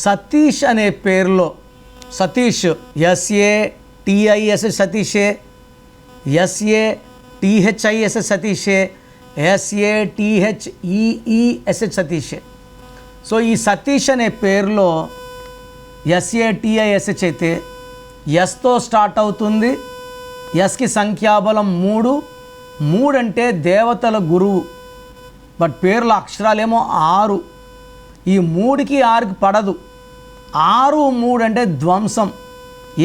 సతీష్ అనే పేరులో సతీష్ SATIS సతీషే, SATHIS సతీషే, SATHEES సతీషే. సో ఈ సతీష్ అనే పేరులో SATIS అయితే ఎస్తో స్టార్ట్ అవుతుంది. ఎస్కి సంఖ్యాబలం 3. 3 అంటే దేవతల గురువు. బట్ పేర్ల అక్షరాలేమో 6. ఈ 3కి 6కి పడదు. 6 3 అంటే ధ్వంసం.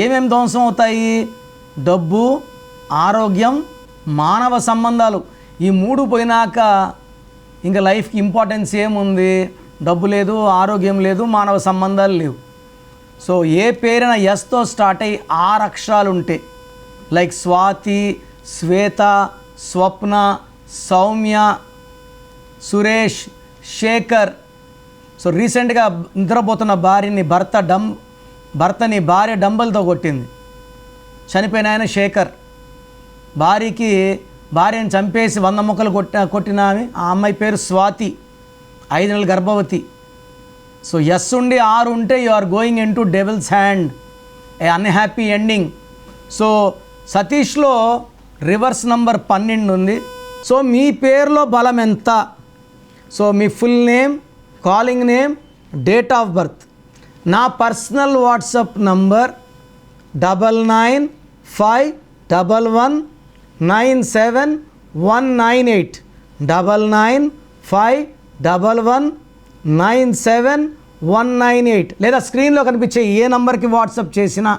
ఏమేమి ధ్వంసం అవుతాయి? డబ్బు, ఆరోగ్యం, మానవ సంబంధాలు. ఈ 3 పోయినాక ఇంకా లైఫ్కి ఇంపార్టెన్స్ ఏముంది? డబ్బు లేదు, ఆరోగ్యం లేదు, మానవ సంబంధాలు లేవు. సో ఏ పేరైనా ఎస్తో స్టార్ట్ అయ్యి 6 అక్షరాలు ఉంటాయి. లైక్ స్వాతి, శ్వేత, స్వప్న, సౌమ్య, సురేష్, శేఖర్. సో రీసెంట్గా నిద్రపోతున్న భర్తని భార్య డంబల్తో కొట్టింది. చనిపోయిన ఆయన శేఖర్. భార్యని చంపేసి 100 ముక్కలు కొట్టిన ఆ అమ్మాయి పేరు స్వాతి, 5 నెలల గర్భవతి. సో ఎస్ ఉండి 6 ఉంటే you are going into devil's hand, a unhappy ending. So సతీష్లో రివర్స్ నంబర్ 12 ఉంది. సో మీ పేరులో బలం ఎంత? సో మీ full name, calling name, date of birth. నా పర్సనల్ వాట్సాప్ నంబర్ 9951197198 9951197198. లేదా స్క్రీన్లో కనిపించే ఏ నంబర్కి వాట్సాప్ చేసినా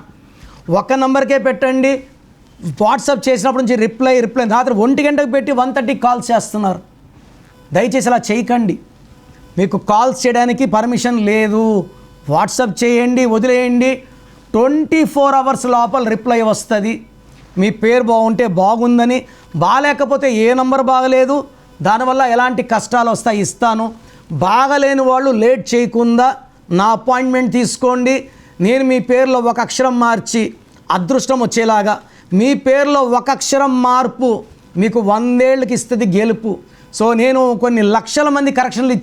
ఒక నంబర్కే పెట్టండి. వాట్సాప్ చేసినప్పటి నుంచి రిప్లై రాత్రి 1 గంటకు పెట్టి 1:30 కాల్స్ చేస్తున్నారు. దయచేసి అలా చేయకండి. మీకు కాల్స్ చేయడానికి పర్మిషన్ లేదు. వాట్సాప్ చేయండి, వదిలేయండి. 24 అవర్స్ లోపల రిప్లై వస్తుంది. మీ పేరు బాగుంటే బాగుందని, బాగాలేకపోతే ఏ నంబర్ బాగలేదు, దానివల్ల ఎలాంటి కష్టాలు వస్తాయి ఇస్తాను. బాగలేని వాళ్ళు లేట్ చేయకుండా నా అపాయింట్మెంట్ తీసుకోండి. నేను మీ పేరులో ఒక అక్షరం మార్చి అదృష్టం వచ్చేలాగా, మీ పేరులో ఒక అక్షరం మార్పు మీకు 100 ఏళ్ళకి ఇస్తుంది గెలుపు. సో నేను కొన్ని లక్షల మంది కరెక్షన్లు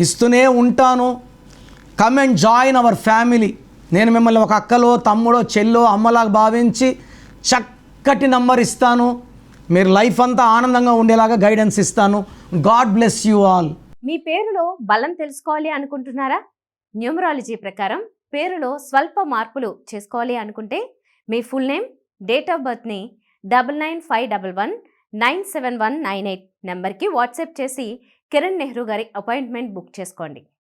ఇస్తూనే ఉంటాను. Come and join our family. నేను మిమ్మల్ని ఒక అక్కలో, తమ్ముడో, చెల్లో, అమ్మలాగా భావించి చక్కటి నంబర్ ఇస్తాను. మీరు లైఫ్ అంతా ఆనందంగా ఉండేలాగా గైడెన్స్ ఇస్తాను. God bless you all. మీ పేరులో బలం తెలుసుకోవాలి అనుకుంటున్నారా? న్యూమరాలజీ ప్రకారం పేరులో స్వల్ప మార్పులు చేసుకోవాలి అనుకుంటే మీ ఫుల్ నేమ్, డేట్ ఆఫ్ బర్త్ని 9951197198 నెంబర్కి వాట్సాప్ చేసి కిరణ్ నెహ్రూ గారి అపాయింట్మెంట్ బుక్ చేసుకోండి.